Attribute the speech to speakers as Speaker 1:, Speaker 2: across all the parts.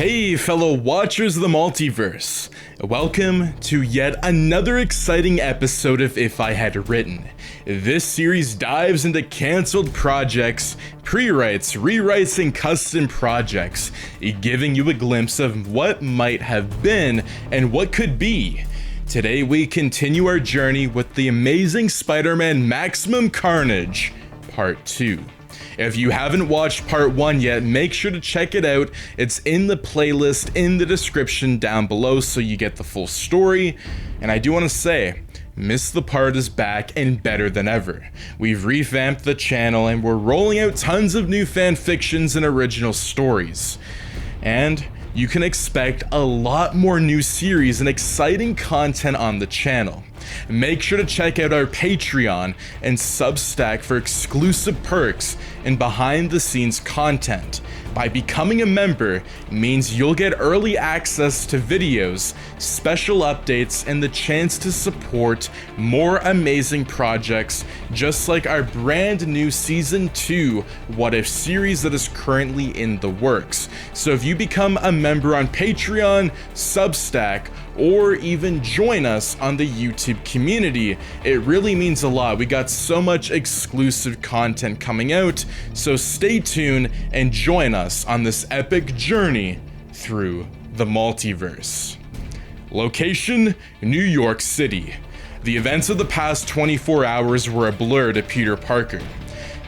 Speaker 1: Hey fellow watchers of the multiverse, welcome to yet another exciting episode of If I Had Written. This series dives into cancelled projects, pre-writes, rewrites, and custom projects, giving you a glimpse of what might have been and what could be. Today we continue our journey with the Amazing Spider-Man Maximum Carnage, Part 2. If you haven't watched part 1 yet, make sure to check it out. It's in the playlist in the description down below so you get the full story. And I do want to say, Miss the Part is back and better than ever. We've revamped the channel and we're rolling out tons of new fan fictions and original stories. And you can expect a lot more new series and exciting content on the channel. Make sure to check out our Patreon and Substack for exclusive perks and behind the scenes content. By becoming a member means you'll get early access to videos, special updates, and the chance to support more amazing projects just like our brand new Season 2 What If series that is currently in the works. So if you become a member on Patreon, Substack, or even join us on the YouTube community, it really means a lot. We got so much exclusive content coming out, so stay tuned and join us on this epic journey through the multiverse. Location: New York City. The events of the past 24 hours were a blur to Peter Parker.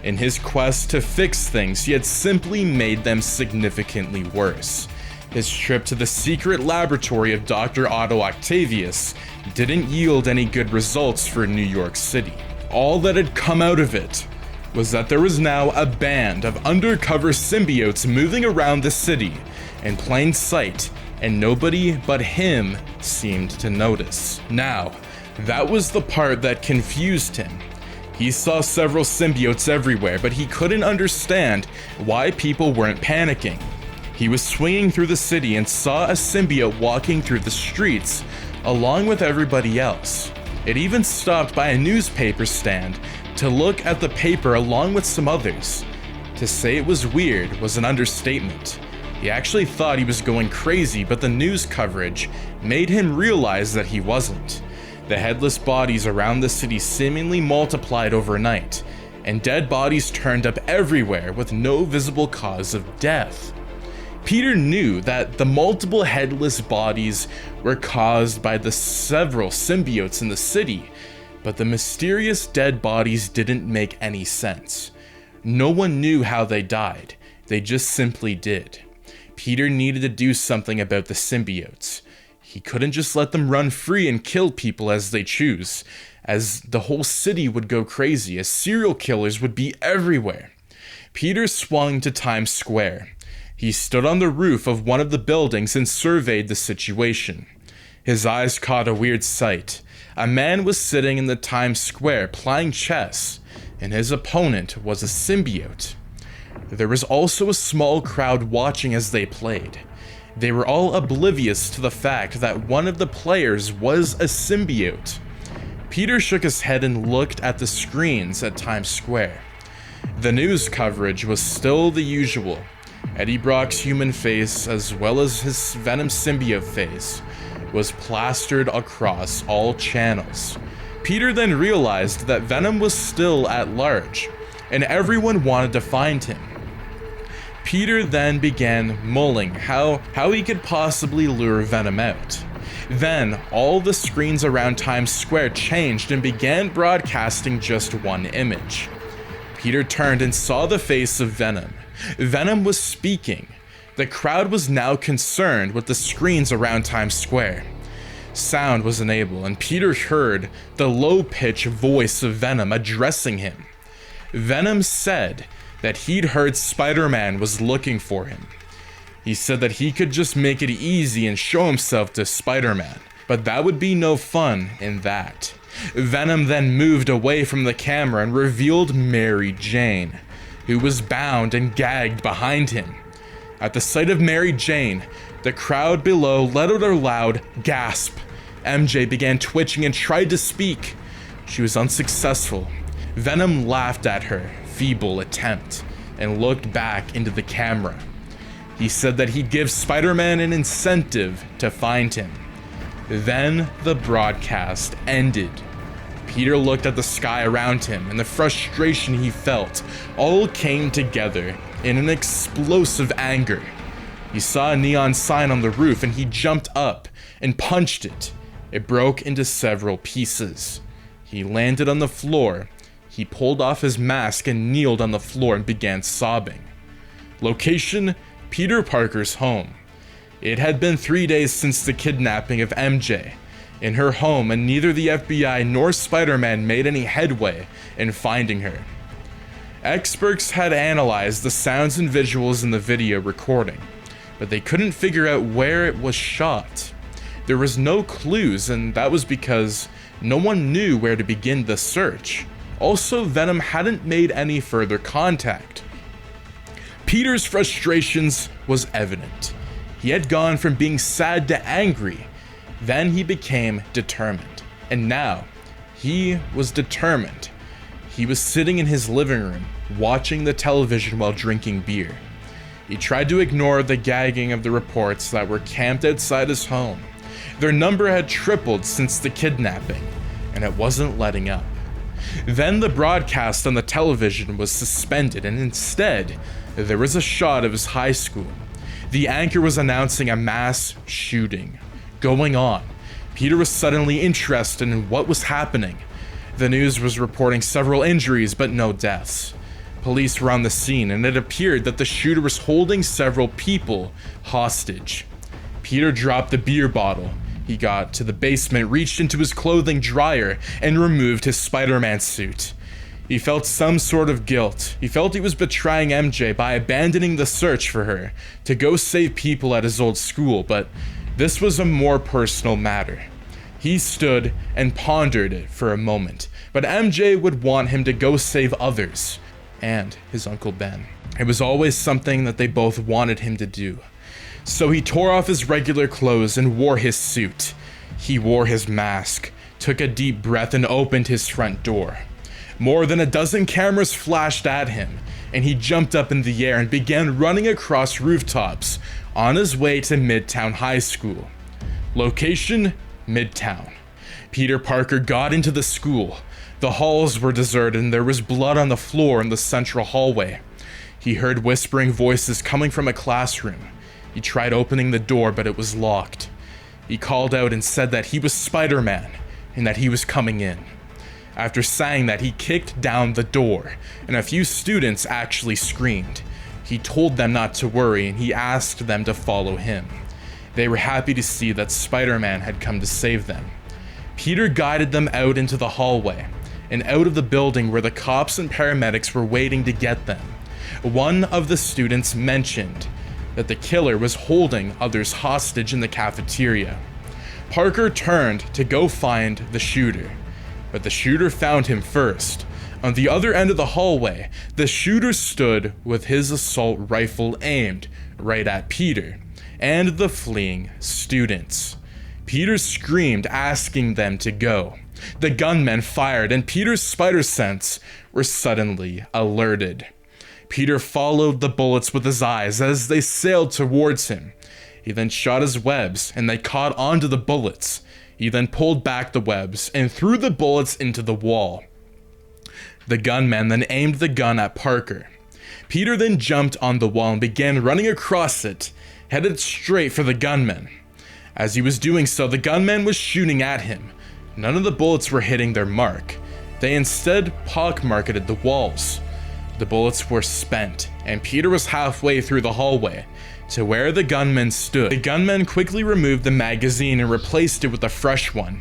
Speaker 1: In his quest to fix things, he had simply made them significantly worse. His trip to the secret laboratory of Dr. Otto Octavius didn't yield any good results for New York City. All that had come out of it was that there was now a band of undercover symbiotes moving around the city in plain sight, and nobody but him seemed to notice. Now, that was the part that confused him. He saw several symbiotes everywhere, but he couldn't understand why people weren't panicking. He was swinging through the city and saw a symbiote walking through the streets, along with everybody else. It even stopped by a newspaper stand to look at the paper along with some others. To say it was weird was an understatement. He actually thought he was going crazy, but the news coverage made him realize that he wasn't. The headless bodies around the city seemingly multiplied overnight, and dead bodies turned up everywhere with no visible cause of death. Peter knew that the multiple headless bodies were caused by the several symbiotes in the city, but the mysterious dead bodies didn't make any sense. No one knew how they died, they just simply did. Peter needed to do something about the symbiotes. He couldn't just let them run free and kill people as they choose, as the whole city would go crazy, as serial killers would be everywhere. Peter swung to Times Square. He stood on the roof of one of the buildings and surveyed the situation. His eyes caught a weird sight. A man was sitting in the Times Square playing chess, and his opponent was a symbiote. There was also a small crowd watching as they played. They were all oblivious to the fact that one of the players was a symbiote. Peter shook his head and looked at the screens at Times Square. The news coverage was still the usual. Eddie Brock's human face, as well as his Venom symbiote face, was plastered across all channels. Peter then realized that Venom was still at large, and everyone wanted to find him. Peter then began mulling how he could possibly lure Venom out. Then, all the screens around Times Square changed and began broadcasting just one image. Peter turned and saw the face of Venom. Venom was speaking. The crowd was now concerned with the screens around Times Square. Sound was enabled, and Peter heard the low-pitched voice of Venom addressing him. Venom said that he'd heard Spider-Man was looking for him. He said that he could just make it easy and show himself to Spider-Man, but that would be no fun in that. Venom then moved away from the camera and revealed Mary Jane, who was bound and gagged behind him. At the sight of Mary Jane, the crowd below let out a loud gasp. MJ began twitching and tried to speak. She was unsuccessful. Venom laughed at her feeble attempt and looked back into the camera. He said that he'd give Spider-Man an incentive to find him. Then the broadcast ended. Peter looked at the sky around him, and the frustration he felt all came together in an explosive anger. He saw a neon sign on the roof, and he jumped up and punched it. It broke into several pieces. He landed on the floor. He pulled off his mask and kneeled on the floor and began sobbing. Location: Peter Parker's home. It had been 3 days since the kidnapping of MJ in her home, and neither the FBI nor Spider-Man made any headway in finding her. Experts had analyzed the sounds and visuals in the video recording, but they couldn't figure out where it was shot. There was no clues, and that was because no one knew where to begin the search. Also, Venom hadn't made any further contact. Peter's frustrations was evident. He had gone from being sad to angry. Then he became determined. And now, he was determined. He was sitting in his living room, watching the television while drinking beer. He tried to ignore the gagging of the reports that were camped outside his home. Their number had tripled since the kidnapping, and it wasn't letting up. Then the broadcast on the television was suspended, and instead, there was a shot of his high school. The anchor was announcing a mass shooting going on. Peter was suddenly interested in what was happening. The news was reporting several injuries, but no deaths. Police were on the scene, and it appeared that the shooter was holding several people hostage. Peter dropped the beer bottle. He got to the basement, reached into his clothing dryer, and removed his Spider-Man suit. He felt some sort of guilt. He felt he was betraying MJ by abandoning the search for her to go save people at his old school, but this was a more personal matter. He stood and pondered it for a moment, but MJ would want him to go save others, and his Uncle Ben. It was always something that they both wanted him to do. So he tore off his regular clothes and wore his suit. He wore his mask, took a deep breath, and opened his front door. More than a dozen cameras flashed at him, and he jumped up in the air and began running across rooftops on his way to Midtown High School. Location: Midtown. Peter Parker got into the school. The halls were deserted, and there was blood on the floor in the central hallway. He heard whispering voices coming from a classroom. He tried opening the door, but it was locked. He called out and said that he was Spider-Man and that he was coming in. After saying that, he kicked down the door, and a few students actually screamed. He told them not to worry, and he asked them to follow him. They were happy to see that Spider-Man had come to save them. Peter guided them out into the hallway and out of the building where the cops and paramedics were waiting to get them. One of the students mentioned that the killer was holding others hostage in the cafeteria. Parker turned to go find the shooter, but the shooter found him first. On the other end of the hallway, the shooter stood with his assault rifle aimed right at Peter and the fleeing students. Peter screamed, asking them to go. The gunmen fired, and Peter's spider sense were suddenly alerted. Peter followed the bullets with his eyes as they sailed towards him. He then shot his webs, and they caught onto the bullets. He then pulled back the webs and threw the bullets into the wall. The gunman then aimed the gun at Parker. Peter then jumped on the wall and began running across it, headed straight for the gunman. As he was doing so, the gunman was shooting at him. None of the bullets were hitting their mark. They instead pockmarked the walls. The bullets were spent, and Peter was halfway through the hallway to where the gunman stood. The gunman quickly removed the magazine and replaced it with a fresh one.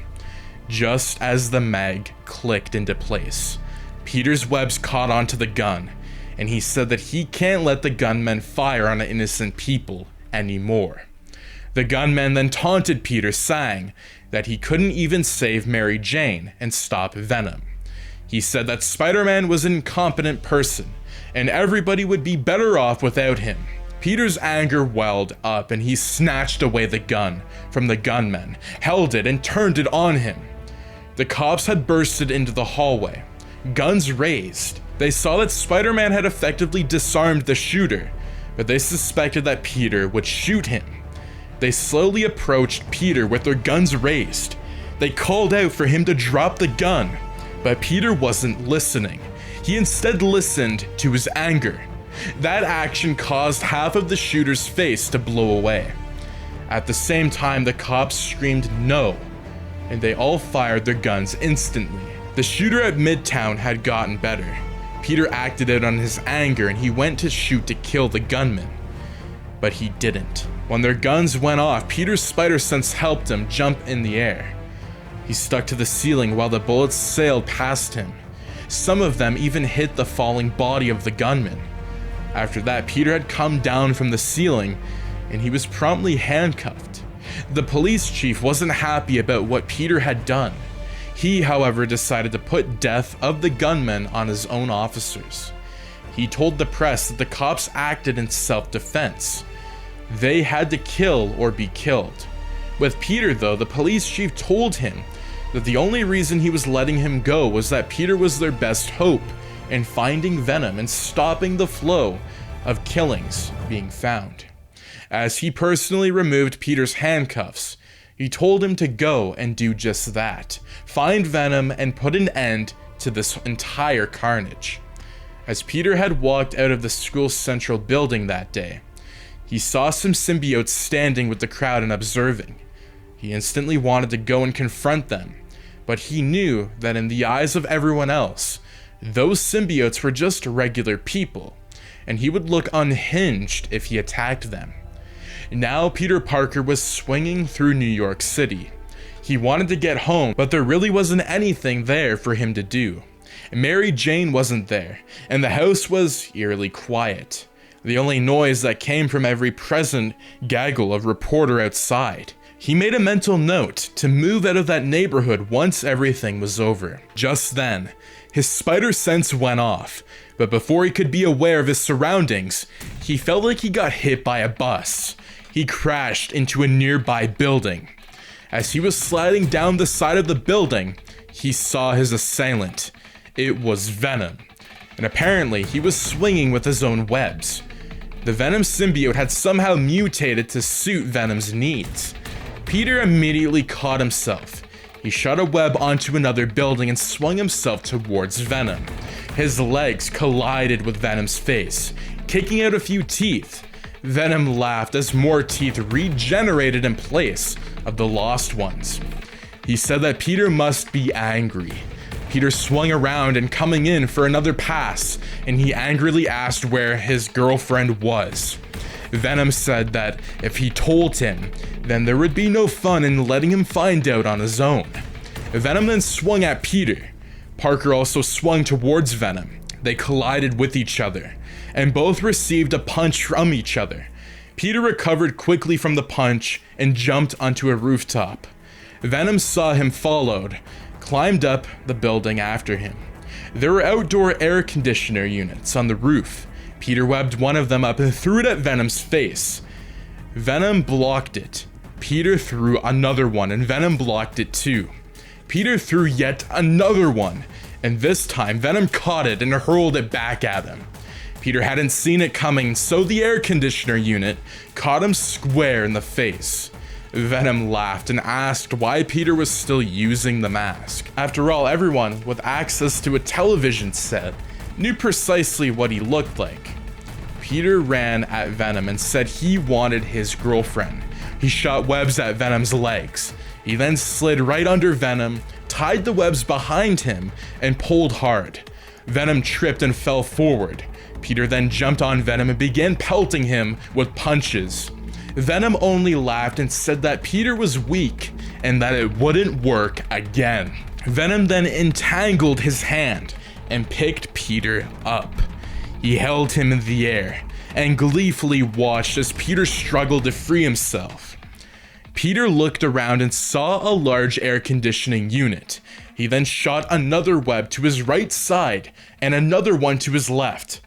Speaker 1: Just as the mag clicked into place, Peter's webs caught onto the gun, and he said that he can't let the gunman fire on innocent people anymore. The gunman then taunted Peter, saying that he couldn't even save Mary Jane and stop Venom. He said that Spider-Man was an incompetent person, and everybody would be better off without him. Peter's anger welled up, and he snatched away the gun from the gunman, held it, and turned it on him. The cops had bursted into the hallway, guns raised. They saw that Spider-Man had effectively disarmed the shooter, but they suspected that Peter would shoot him. They slowly approached Peter with their guns raised. They called out for him to drop the gun, but Peter wasn't listening. He instead listened to his anger. That action caused half of the shooter's face to blow away. At the same time, the cops screamed no, and they all fired their guns instantly. The shooter at Midtown had gotten better. Peter acted out on his anger and he went to shoot to kill the gunman, but he didn't. When their guns went off, Peter's spider sense helped him jump in the air. He stuck to the ceiling while the bullets sailed past him. Some of them even hit the falling body of the gunman. After that, Peter had come down from the ceiling and he was promptly handcuffed. The police chief wasn't happy about what Peter had done. He, however, decided to put death of the gunman on his own officers. He told the press that the cops acted in self-defense. They had to kill or be killed. With Peter, though, the police chief told him that the only reason he was letting him go was that Peter was their best hope in finding Venom and stopping the flow of killings being found. As he personally removed Peter's handcuffs, he told him to go and do just that, find Venom and put an end to this entire carnage. As Peter had walked out of the school's central building that day, he saw some symbiotes standing with the crowd and observing. He instantly wanted to go and confront them, but he knew that in the eyes of everyone else, those symbiotes were just regular people, and he would look unhinged if he attacked them. Now Peter Parker was swinging through New York City. He wanted to get home, but there really wasn't anything there for him to do. Mary Jane wasn't there, and the house was eerily quiet. The only noise that came from every present gaggle of reporter outside. He made a mental note to move out of that neighborhood once everything was over. Just then, his spider sense went off, but before he could be aware of his surroundings, he felt like he got hit by a bus. He crashed into a nearby building. As he was sliding down the side of the building, he saw his assailant. It was Venom, and apparently he was swinging with his own webs. The Venom symbiote had somehow mutated to suit Venom's needs. Peter immediately caught himself. He shot a web onto another building and swung himself towards Venom. His legs collided with Venom's face, kicking out a few teeth. Venom laughed as more teeth regenerated in place of the lost ones. He said that Peter must be angry. Peter swung around and coming in for another pass, and he angrily asked where his girlfriend was. Venom said that if he told him, then there would be no fun in letting him find out on his own. Venom then swung at Peter. Parker also swung towards Venom. They collided with each other, and both received a punch from each other. Peter recovered quickly from the punch and jumped onto a rooftop. Venom saw him followed, climbed up the building after him. There were outdoor air conditioner units on the roof. Peter webbed one of them up and threw it at Venom's face. Venom blocked it. Peter threw another one and Venom blocked it too. Peter threw yet another one, and this time Venom caught it and hurled it back at him. Peter hadn't seen it coming, so the air conditioner unit caught him square in the face. Venom laughed and asked why Peter was still using the mask. After all, everyone with access to a television set knew precisely what he looked like. Peter ran at Venom and said he wanted his girlfriend. He shot webs at Venom's legs. He then slid right under Venom, tied the webs behind him, and pulled hard. Venom tripped and fell forward. Peter then jumped on Venom and began pelting him with punches. Venom only laughed and said that Peter was weak and that it wouldn't work again. Venom then entangled his hand and picked Peter up. He held him in the air and gleefully watched as Peter struggled to free himself. Peter looked around and saw a large air conditioning unit. He then shot another web to his right side and another one to his left.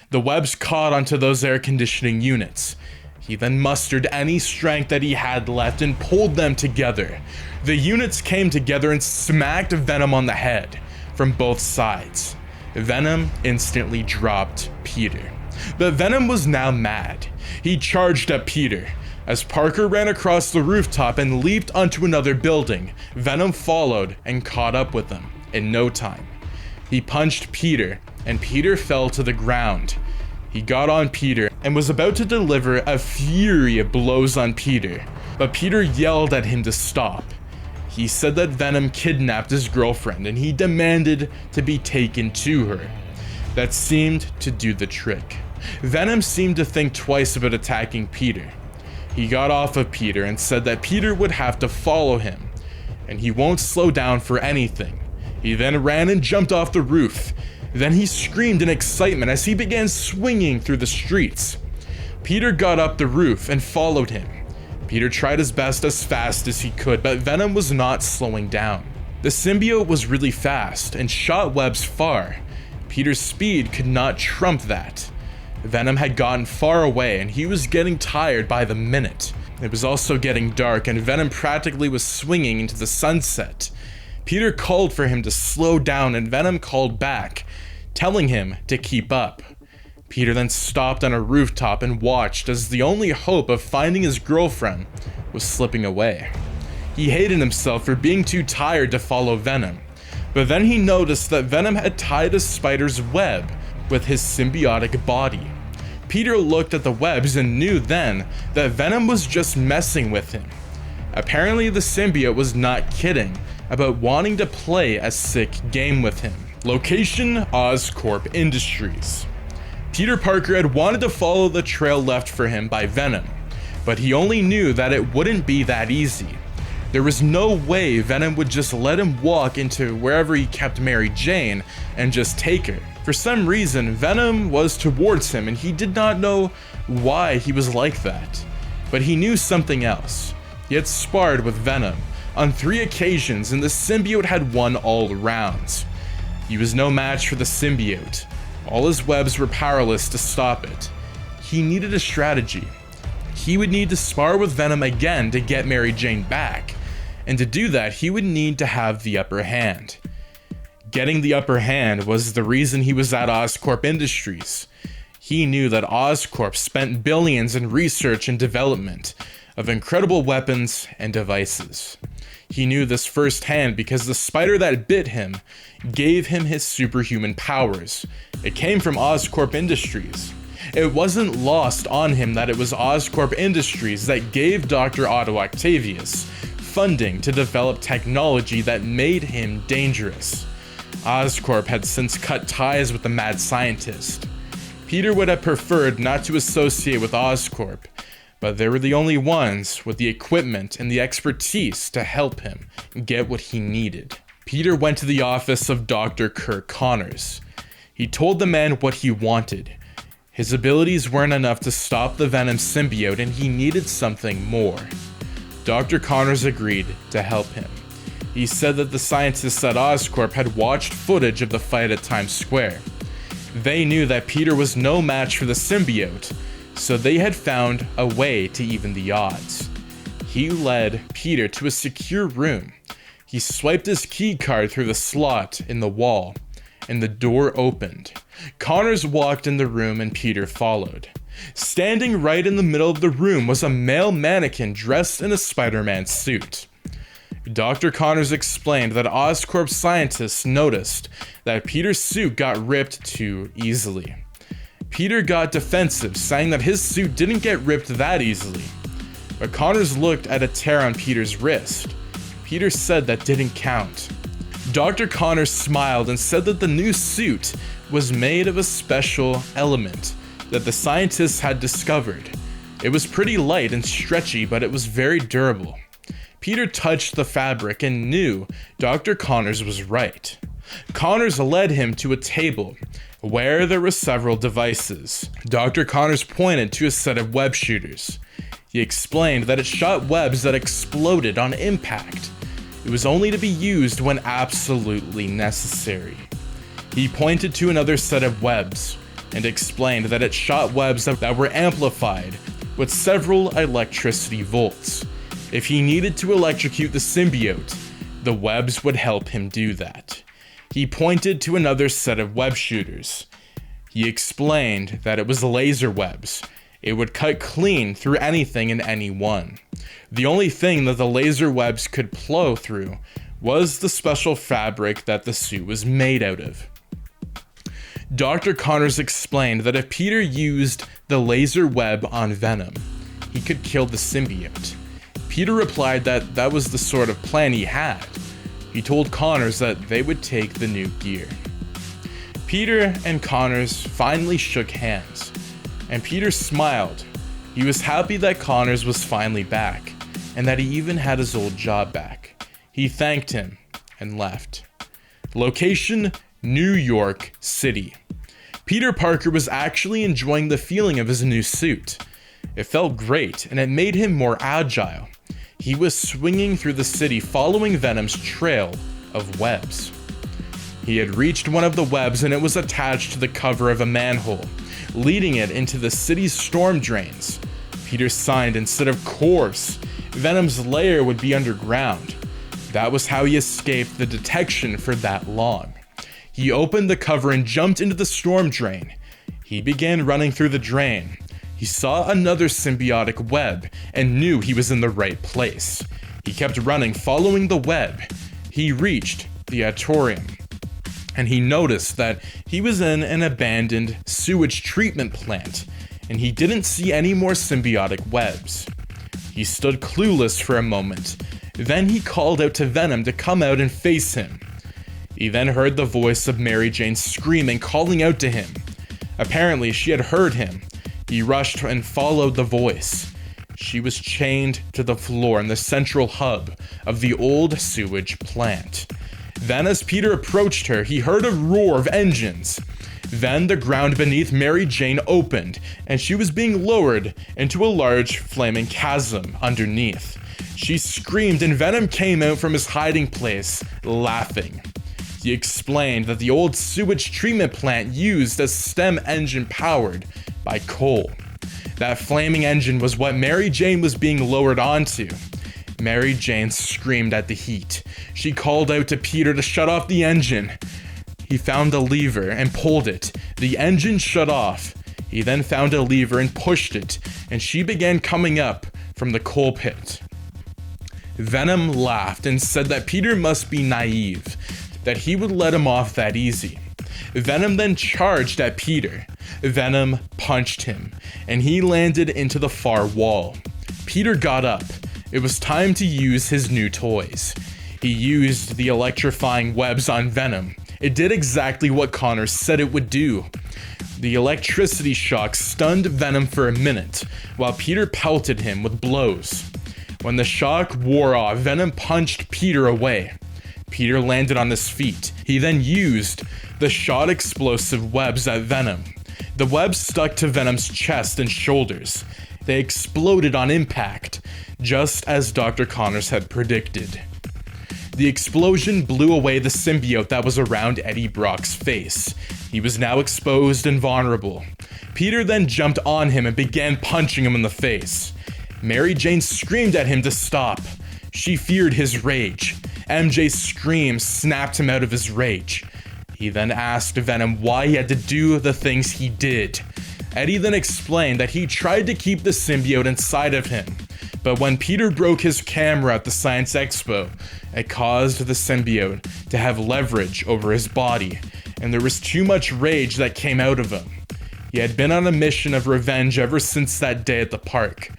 Speaker 1: The webs caught onto those air conditioning units. He then mustered any strength that he had left and pulled them together. The units came together and smacked Venom on the head from both sides. Venom instantly dropped Peter. But Venom was now mad. He charged at Peter. As Parker ran across the rooftop and leaped onto another building, Venom followed and caught up with them in no time. He punched Peter, and Peter fell to the ground. He got on Peter and was about to deliver a fury of blows on Peter, but Peter yelled at him to stop. He said that Venom kidnapped his girlfriend and he demanded to be taken to her. That seemed to do the trick. Venom seemed to think twice about attacking Peter. He got off of Peter and said that Peter would have to follow him, and he won't slow down for anything. He then ran and jumped off the roof. Then he screamed in excitement as he began swinging through the streets. Peter got up the roof and followed him. Peter tried his best as fast as he could, but Venom was not slowing down. The symbiote was really fast and shot webs far. Peter's speed could not trump that. Venom had gotten far away and he was getting tired by the minute. It was also getting dark and Venom practically was swinging into the sunset. Peter called for him to slow down and Venom called back, telling him to keep up. Peter then stopped on a rooftop and watched as the only hope of finding his girlfriend was slipping away. He hated himself for being too tired to follow Venom, but then he noticed that Venom had tied a spider's web with his symbiotic body. Peter looked at the webs and knew then that Venom was just messing with him. Apparently the symbiote was not kidding about wanting to play a sick game with him. Location: Oscorp Industries. Peter Parker had wanted to follow the trail left for him by Venom, but he only knew that it wouldn't be that easy. There was no way Venom would just let him walk into wherever he kept Mary Jane and just take her. For some reason, Venom was towards him and he did not know why he was like that. But he knew something else. He had sparred with Venom on 3 occasions and the symbiote had won all rounds. He was no match for the symbiote. All his webs were powerless to stop it. He needed a strategy. He would need to spar with Venom again to get Mary Jane back. And to do that, he would need to have the upper hand. Getting the upper hand was the reason he was at Oscorp Industries. He knew that Oscorp spent billions in research and development of incredible weapons and devices. He knew this firsthand because the spider that bit him gave him his superhuman powers. It came from Oscorp Industries. It wasn't lost on him that it was Oscorp Industries that gave Dr. Otto Octavius funding to develop technology that made him dangerous. Oscorp had since cut ties with the mad scientist. Peter would have preferred not to associate with Oscorp, but they were the only ones with the equipment and the expertise to help him get what he needed. Peter went to the office of Dr. Kirk Connors. He told the man what he wanted. His abilities weren't enough to stop the Venom symbiote and he needed something more. Dr. Connors agreed to help him. He said that the scientists at Oscorp had watched footage of the fight at Times Square. They knew that Peter was no match for the symbiote, so they had found a way to even the odds. He led Peter to a secure room. He swiped his key card through the slot in the wall, and the door opened. Connors walked in the room and Peter followed. Standing right in the middle of the room was a male mannequin dressed in a Spider-Man suit. Dr. Connors explained that Oscorp scientists noticed that Peter's suit got ripped too easily. Peter got defensive, saying that his suit didn't get ripped that easily. But Connors looked at a tear on Peter's wrist. Peter said that didn't count. Dr. Connors smiled and said that the new suit was made of a special element that the scientists had discovered. It was pretty light and stretchy, but it was very durable. Peter touched the fabric and knew Dr. Connors was right. Connors led him to a table where there were several devices. Dr. Connors pointed to a set of web shooters. He explained that it shot webs that exploded on impact. It was only to be used when absolutely necessary. He pointed to another set of webs and explained that it shot webs that were amplified with several electricity volts. If he needed to electrocute the symbiote, the webs would help him do that. He pointed to another set of web shooters. He explained that it was laser webs. It would cut clean through anything and anyone. The only thing that the laser webs could plow through was the special fabric that the suit was made out of. Dr. Connors explained that if Peter used the laser web on Venom, he could kill the symbiote. Peter replied that that was the sort of plan he had. He told Connors that they would take the new gear. Peter and Connors finally shook hands, and Peter smiled. He was happy that Connors was finally back, and that he even had his old job back. He thanked him and left. Location: New York City. Peter Parker was actually enjoying the feeling of his new suit. It felt great, and it made him more agile. He was swinging through the city following Venom's trail of webs. He had reached one of the webs and it was attached to the cover of a manhole, leading it into the city's storm drains. Peter signed and said of course, Venom's lair would be underground. That was how he escaped the detection for that long. He opened the cover and jumped into the storm drain. He began running through the drain. He saw another symbiotic web and knew he was in the right place. He kept running, following the web. He reached the Atorium, and he noticed that he was in an abandoned sewage treatment plant, and he didn't see any more symbiotic webs. He stood clueless for a moment. Then he called out to Venom to come out and face him. He then heard the voice of Mary Jane screaming, calling out to him. Apparently, she had heard him. He rushed and followed the voice. She was chained to the floor in the central hub of the old sewage plant. Then as Peter approached her, he heard a roar of engines. Then the ground beneath Mary Jane opened, and she was being lowered into a large flaming chasm underneath. She screamed, and Venom came out from his hiding place, laughing. He explained that the old sewage treatment plant used a STEM engine powered by coal. That flaming engine was what Mary Jane was being lowered onto. Mary Jane screamed at the heat. She called out to Peter to shut off the engine. He found a lever and pulled it. The engine shut off. He then found a lever and pushed it, and she began coming up from the coal pit. Venom laughed and said that Peter must be naive, that he would let him off that easy. Venom then charged at Peter. Venom punched him, and he landed into the far wall. Peter got up. It was time to use his new toys. He used the electrifying webs on Venom. It did exactly what Connors said it would do. The electricity shock stunned Venom for a minute, while Peter pelted him with blows. When the shock wore off, Venom punched Peter away. Peter landed on his feet. He then used the shot explosive webs at Venom. The webs stuck to Venom's chest and shoulders. They exploded on impact, just as Dr. Connors had predicted. The explosion blew away the symbiote that was around Eddie Brock's face. He was now exposed and vulnerable. Peter then jumped on him and began punching him in the face. Mary Jane screamed at him to stop. She feared his rage. MJ's scream snapped him out of his rage. He then asked Venom why he had to do the things he did. Eddie then explained that he tried to keep the symbiote inside of him, but when Peter broke his camera at the Science Expo, it caused the symbiote to have leverage over his body, and there was too much rage that came out of him. He had been on a mission of revenge ever since that day at the park.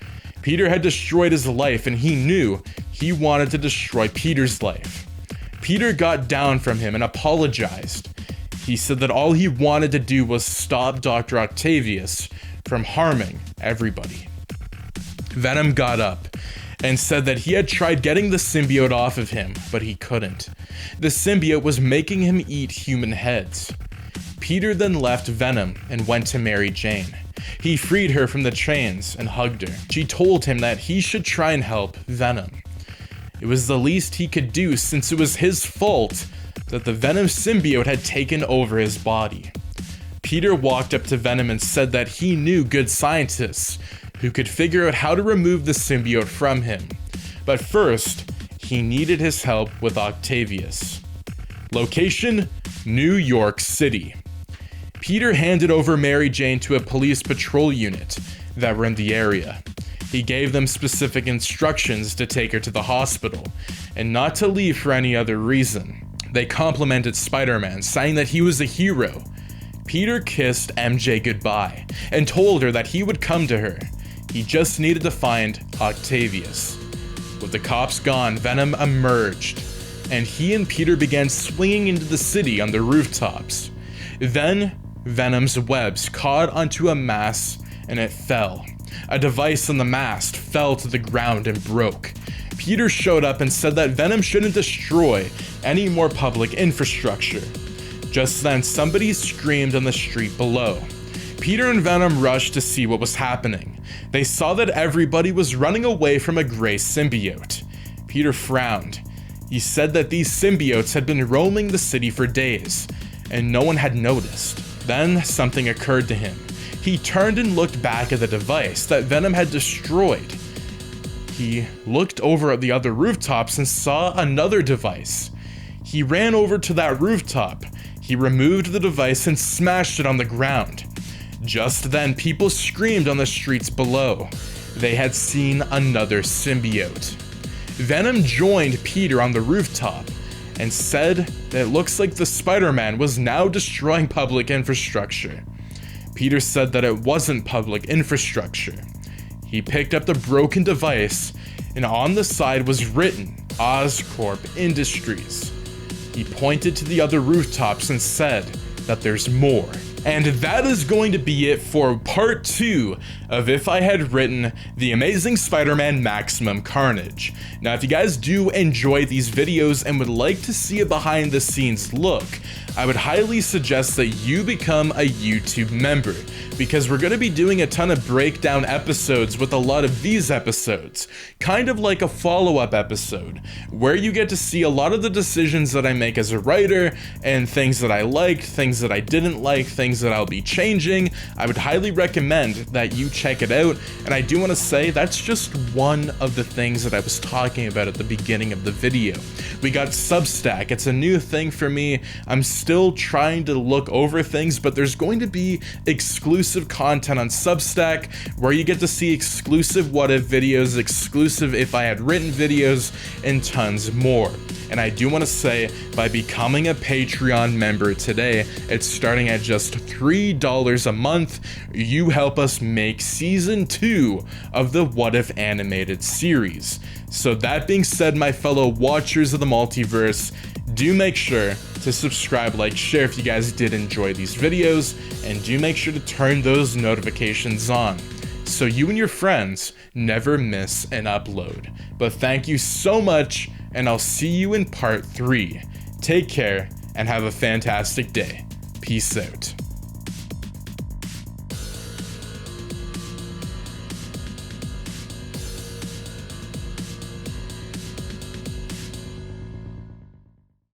Speaker 1: Peter had destroyed his life, and he knew he wanted to destroy Peter's life. Peter got down from him and apologized. He said that all he wanted to do was stop Dr. Octavius from harming everybody. Venom got up and said that he had tried getting the symbiote off of him, but he couldn't. The symbiote was making him eat human heads. Peter then left Venom and went to Mary Jane. He freed her from the chains and hugged her. She told him that he should try and help Venom. It was the least he could do since it was his fault that the Venom symbiote had taken over his body. Peter walked up to Venom and said that he knew good scientists who could figure out how to remove the symbiote from him. But first, he needed his help with Octavius. Location: New York City. Peter handed over Mary Jane to a police patrol unit that were in the area. He gave them specific instructions to take her to the hospital, and not to leave for any other reason. They complimented Spider-Man, saying that he was a hero. Peter kissed MJ goodbye, and told her that he would come to her. He just needed to find Octavius. With the cops gone, Venom emerged, and he and Peter began swinging into the city on the rooftops. Then, Venom's webs caught onto a mast and it fell. A device on the mast fell to the ground and broke. Peter showed up and said that Venom shouldn't destroy any more public infrastructure. Just then, somebody screamed on the street below. Peter and Venom rushed to see what was happening. They saw that everybody was running away from a gray symbiote. Peter frowned. He said that these symbiotes had been roaming the city for days, and no one had noticed. Then something occurred to him. He turned and looked back at the device that Venom had destroyed. He looked over at the other rooftops and saw another device. He ran over to that rooftop. He removed the device and smashed it on the ground. Just then, people screamed on the streets below. They had seen another symbiote. Venom joined Peter on the rooftop and said that it looks like the Spider-Man was now destroying public infrastructure. Peter said that it wasn't public infrastructure. He picked up the broken device, and on the side was written Oscorp Industries. He pointed to the other rooftops and said that there's more. And that is going to be it for part 2 of If I Had Written the Amazing Spider-Man Maximum Carnage. Now, if you guys do enjoy these videos and would like to see a behind the scenes look, I would highly suggest that you become a YouTube member, because we're going to be doing a ton of breakdown episodes with a lot of these episodes, kind of like a follow-up episode, where you get to see a lot of the decisions that I make as a writer, and things that I liked, things that I didn't like, things that I'll be changing. I would highly recommend that you check it out, and I do want to say that's just one of the things that I was talking about at the beginning of the video. We got Substack. It's a new thing for me. I'm still trying to look over things, but there's going to be exclusive content on Substack where you get to see exclusive what if videos, exclusive If I Had Written videos, and tons more. And I do want to say, by becoming a Patreon member today, it's starting at just $3 a month, you help us make season 2 of the What If animated series. So that being said, my fellow watchers of the multiverse, do make sure to subscribe, like, share if you guys did enjoy these videos, and do make sure to turn those notifications on so you and your friends never miss an upload. But thank you so much, and I'll see you in part 3. Take care and have a fantastic day. Peace out.